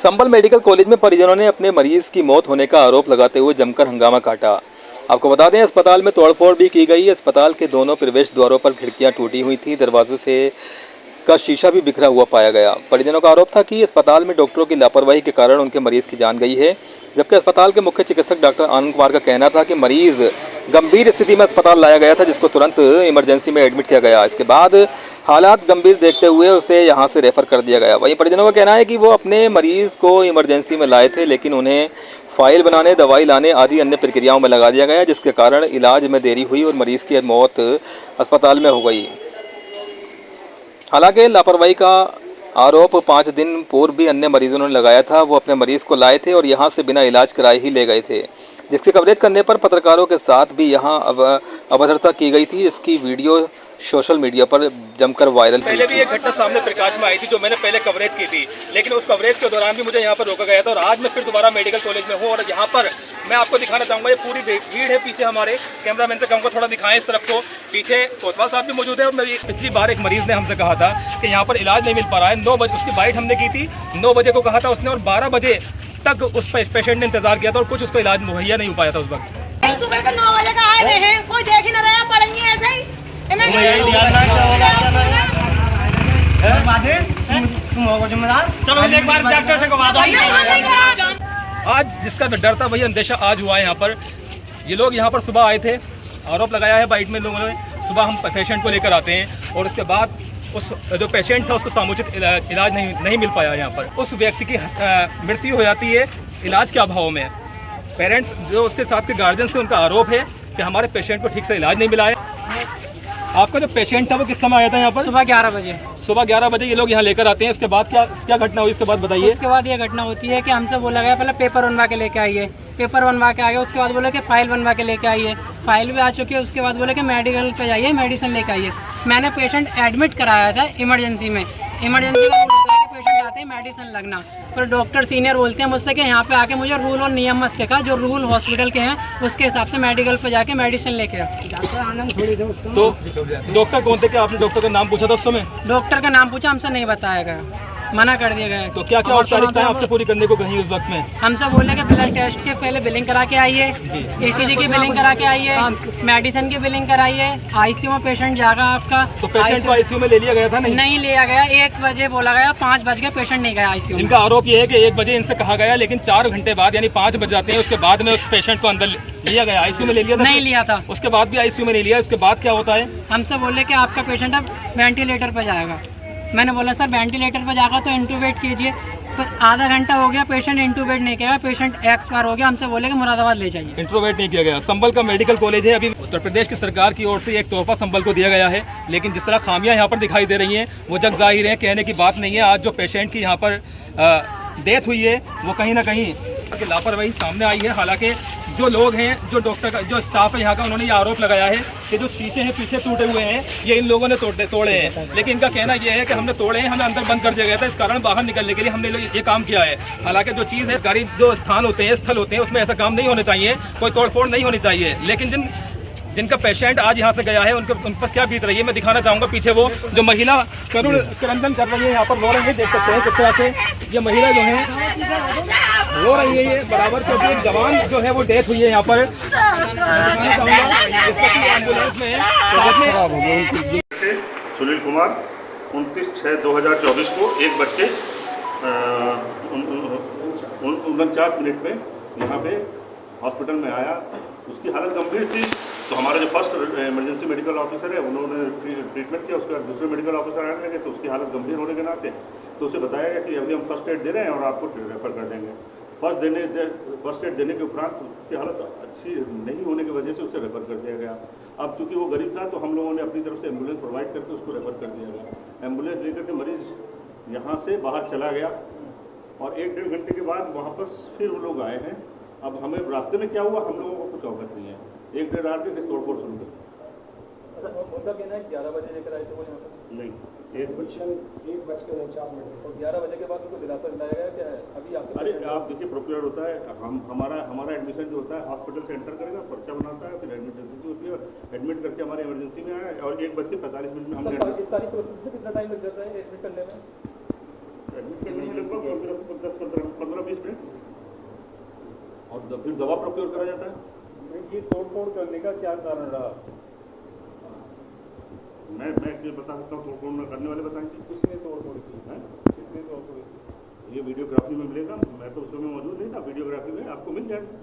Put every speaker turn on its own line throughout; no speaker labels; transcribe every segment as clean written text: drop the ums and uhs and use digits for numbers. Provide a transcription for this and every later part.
संबल medical college में परिजनों ने अपने मरीज की मौत होने का आरोप लगाते हुए जमकर हंगामा काटा। आपको बता दें, अस्पताल में तोड़फोड़ भी की गई। अस्पताल के दोनों प्रवेश द्वारों पर खिड़कियां टूटी हुई थी, दरवाजों से का शीशा भी बिखरा हुआ पाया गया। परिजनों का आरोप था कि अस्पताल में डॉक्टरों की लापरवाही के कारण उनके मरीज की जान गई है, जबकि अस्पताल के मुख्य चिकित्सक डॉक्टर आनंद कुमार का कहना था कि मरीज गंभीर स्थिति में अस्पताल लाया गया था, जिसको तुरंत इमरजेंसी में एडमिट किया गया। इसके बाद हालात गंभीर देखते हुए उसे यहां से रेफर कर दिया गया। वहीं परिजनों का कहना है कि वो अपने मरीज को इमरजेंसी में लाए थे, लेकिन उन्हें फाइल बनाने, दवाई लाने आदि अन्य प्रक्रियाओं में लगा दिया गया, जिसके कारण इलाज में देरी हुई और मरीज की मौत अस्पताल में हो गई। हालांकि लापरवाही का आरोप 5 दिन पूर्व भी अन्य मरीजों ने लगाया था। वो अपने मरीज को लाए थे और यहां से बिना इलाज कराए ही ले गए थे, जिसकी कवरेज करने पर पत्रकारों के साथ भी यहां अभद्रता की गई थी। इसकी वीडियो सोशल मीडिया पर जमकर वायरल हुई।
पहले भी एक घटना सामने प्रकाश में आई थी जो मैंने पहले कवरेज की थी, लेकिन उस कवरेज के दौरान भी मुझे यहाँ पर रोका गया था और आज मैं फिर दोबारा मेडिकल कॉलेज में हूँ और यहाँ पर मैं आपको दिखाना चाहूँगा। ये पूरी भीड़ है पीछे। हमारे कैमरामैन से कहूँगा थोड़ा दिखाएं इस तरफ को। पीछे कोतवाल साहब भी मौजूद है और मेरी पिछली बार एक मरीज ने हमसे कहा था कि यहाँ पर इलाज नहीं मिल पा रहा है। 9 बजे उसकी बाइट हमने की थी, 9 बजे को कहा था उसने और 12 बजे तक उस पेशेंट ने इंतजार किया था और कुछ उसको इलाज मुहैया नहीं हो पाया था उस वक्त।
सुबह को 9 बजे का आए हुए हैं, कोई देख ही ना रहा, पड़ेंगे ऐसे ही।
आज जिसका डर था वही अंदेशा आज हुआ है। यहाँ पर ये लोग यहाँ पर सुबह आए थे, आरोप लगाया है बाइट में लोगों ने। सुबह हम पेशेंट को लेकर आते हैं और उसके बाद उस जो पेशेंट था उसको समुचित इलाज नहीं मिल पाया। यहाँ पर उस व्यक्ति की मृत्यु हो जाती है इलाज के अभाव में। पेरेंट्स जो उसके साथ के गार्जियन से उनका आरोप है कि हमारे पेशेंट को ठीक से इलाज नहीं मिला है। आपका जो पेशेंट था वो किस समय आया था यहाँ पर?
सुबह 11 बजे।
सुबह 11 बजे ये लोग यहाँ लेकर आते हैं। उसके बाद क्या घटना हुई, इसके बाद बताइए।
उसके बाद ये घटना होती है कि हमसे बोला गया पहले पेपर बनवा के लेके आइए, पेपर बनवा के आ गए। उसके बाद बोले कि फाइल बनवा के लेके आइए, फाइल भी आ चुकी है। उसके बाद बोले कि मेडिकल पे जाइए, मेडिसिन लेके आइए। मैंने पेशेंट एडमिट कराया था इमरजेंसी में। इमरजेंसी का होता है कि पेशेंट आते हैं मेडिसिन लगना, पर डॉक्टर सीनियर बोलते हैं मुझसे कि यहाँ पे आके मुझे रूल और नियम मत सिखा, जो रूल हॉस्पिटल के हैं उसके हिसाब से मेडिकल पे जाके मेडिसिन लेके आ।
तो डॉक्टर कौन थे? क्या आपने डॉक्टर का नाम पूछा था उस समय?
डॉक्टर का नाम पूछा, हमसे नहीं बताया गया, मना कर दिया गया।
तो क्या औपचारिकताएं आपसे पूरी करने को कहीं उस वक्त में?
हमसे बोले कि ब्लड टेस्ट के पहले बिलिंग करा के आइए, ECG की बिलिंग करा के आइए, मेडिसिन की बिलिंग कराइए। आईसीयू में पेशेंट जागा आपका।
तो पेशेंट को आईसीयू में ले लिया गया था? नहीं
लिया गया। 1 बजे बोला गया, 5 बज गए, पेशेंट नहीं गया आईसीयू।
इनका आरोप ये है कि 1 बजे इनसे कहा गया, लेकिन 4 घंटे बाद यानी 5 बज जाते हैं उसके बाद में उस पेशेंट को अंदर लिया गया। आईसीयू में ले लिया था?
नहीं लिया था।
उसके बाद भी आईसीयू में नहीं लिया। उसके बाद क्या होता है?
हमसे बोले कि आपका पेशेंट अब वेंटिलेटर पर जाएगा। मैंने बोला सर वेंटिलेटर पर जाएगा तो इंटूबेट कीजिए, पर आधा घंटा हो गया, पेशेंट इंटूबेट नहीं किया, पेशेंट एक्सपायर हो गया। हमसे बोले कि मुरादाबाद ले जाइए।
इंटूबेट नहीं किया गया। संबल का मेडिकल कॉलेज है। अभी उत्तर प्रदेश की सरकार की ओर से एक तोहफा संबल को दिया गया है, लेकिन जिस तरह खामियां यहाँ पर दिखाई दे रही हैं वो जग जाहिर है, कहने की बात नहीं है। आज जो पेशेंट की यहाँ पर डेथ हुई है वो कहीं ना कहीं लापरवाही सामने आई है। हालांकि जो लोग हैं, जो डॉक्टर का जो स्टाफ है यहाँ का, उन्होंने ये आरोप लगाया है कि जो शीशे हैं पीछे टूटे हुए हैं ये इन लोगों ने तोड़े हैं, लेकिन इनका कहना ये है कि हमने तोड़े हैं, हमें अंदर बंद कर दिया गया था, इस कारण बाहर निकलने के लिए हमने ये काम किया है। हालांकि जो चीज़ है, गरीब जो स्थान होते हैं, स्थल होते हैं, उसमें ऐसा काम नहीं होना चाहिए, कोई तोड़फोड़ नहीं होनी चाहिए। लेकिन जिनका पेशेंट आज यहाँ से गया है उन पर क्या बीत रही है मैं दिखाना चाहूँगा। पीछे वो जो महिला करुण क्रंदन कर रही है, यहाँ पर रो रही है, देख सकते हैं किस तरह से ये महिला जो है रो रही है। ये बराबर क्योंकि एक जवान जो है वो डेथ हुई है यहाँ पर। एम्बुलेंस में
सुनील कुमार 29/6/2024 को 1:49 में यहाँ पे हॉस्पिटल में आया। उसकी हालत गंभीर थी, तो हमारा जो फर्स्ट इमरजेंसी मेडिकल ऑफिसर है उन्होंने ट्रीटमेंट किया। उसके बाद दूसरे मेडिकल ऑफिसर आने लगे, तो उसकी हालत गंभीर होने के नाते तो उसे बताया गया कि अभी हम फर्स्ट एड दे रहे हैं और आपको रेफर कर देंगे। फर्स्ट एड देने के उपरांत उसकी हालत अच्छी नहीं होने की वजह से उसे रेफर कर दिया गया। अब चूँकि वो गरीब था तो हम लोगों ने अपनी तरफ से एम्बुलेंस प्रोवाइड करके उसको रेफर कर दिया गया। एम्बुलेंस लेकर के मरीज़ यहाँ से बाहर चला गया और 1-1.5 घंटे के बाद वापस फिर वो लोग आए हैं। अब हमें रास्ते में क्या हुआ हम लोगों को कुछ अवगत नहीं है। 1-1.5 रात के तोड़फोड़ शुरू कर।
उनका कहना है 11 बजे लेकर आए थे वो यहाँ पर?
नहीं,
1:49 तो 11 बजे के बाद उनको दिलासा दिलाया गया कि अभी आपके?
अरे आप देखिए, प्रोक्योर होता है, हमारा एडमिशन जो होता है हॉस्पिटल से एंटर करेगा, पर्चा बनाता है, फिर एडमिशन होती है, एडमिट करके हमारे इमरजेंसी में आया और 1:45 में हमने
इस सारी प्रोसेस में कितना टाइम लग जाता है एडमिट करने में?
एडमिट करने में लगभग 15-20 मिनट, और फिर दवा प्रोक्योर करा जाता है।
ये तोड़फोड़ करने का क्या कारण रहा?
मैं ये बता सकता हूँ, तोड़फोड़ न करने वाले बताएंगे।
किसने तोड़फोड़ की?
हैं?
किसने तोड़फोड़ की?
ये वीडियोग्राफी में मिलेगा, मैं तो उस समय मौजूद नहीं था, वीडियोग्राफी में आपको मिल जाएगा।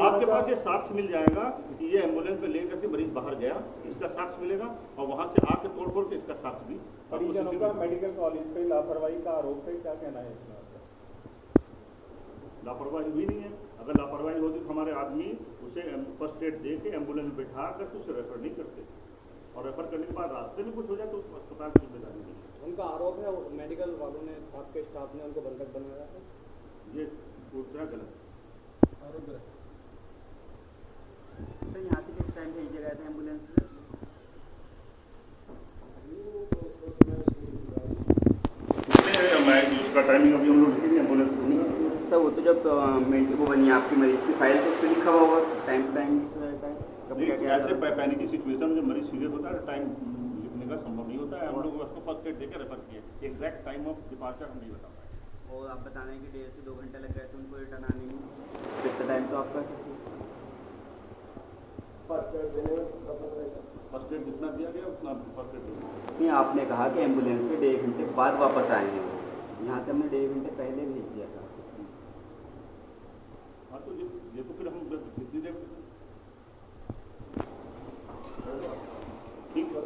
आपके पास ये साक्ष्य मिल जाएगा कि ये एम्बुलेंस में लेकर के मरीज बाहर गया, इसका साक्ष्य मिलेगा, और वहाँ से आके तोड़फोड़ के इसका साक्ष्य भी।
परिजनों का मेडिकल कॉलेज पे लापरवाही का आरोप है, क्या कहना है इसमें?
लापरवाही हुई नहीं है। अगर लापरवाही होती तो हमारे आदमी उसे फर्स्ट एड दे के एम्बुलेंस में बैठा कर उसे रेफर नहीं करते, और रेफर करने के बाद रास्ते में कुछ हो जाए तो अस्पताल की जिम्मेदारी नहीं है।
उनका आरोप है मेडिकल वालों ने, आपके स्टाफ ने उनको बंधक बनाया है।
ये पूरा गलत
आरोप है।
सर यहाँ से किस टाइम भेजे गए थे एम्बुलेंस से?
मैं उसका टाइमिंग अभी हम लोग लिखेंगे, एम्बुलेंस दूंगा।
सर वो तो जब वो बनी आपकी मरीज की फाइल तो उस पर लिखा हुआ होगा टाइम टू टाइम रहता है। कब क्या क्या
ऐसे पैनिक की सिचुएशन में जब मरीज सीरियस होता है टाइम लिखने का संभव नहीं होता है। हम लोग उसको फर्स्ट एड देकर रेफर किए, एग्जैक्ट टाइम ऑफ डिपार्चर हम नहीं बता पाए।
और आप बता रहे हैं कि 1.5 से 2 घंटे लग गए थे उनको रिटर्न आने में, कितना टाइम तो आप कर सकते हैं?
फर्स्ट एड देने में
फर्स्ट एड जितना दिया गया उतना फर्स्ट एड देंगे।
नहीं, आपने कहा कि एम्बुलेंस से 1.5 घंटे बाद वापस आएंगे, यहाँ से हमने 1.5 घंटे पहले भेज दिया था।
हाँ तो ये तो फिर हम कितनी देर ठीक है।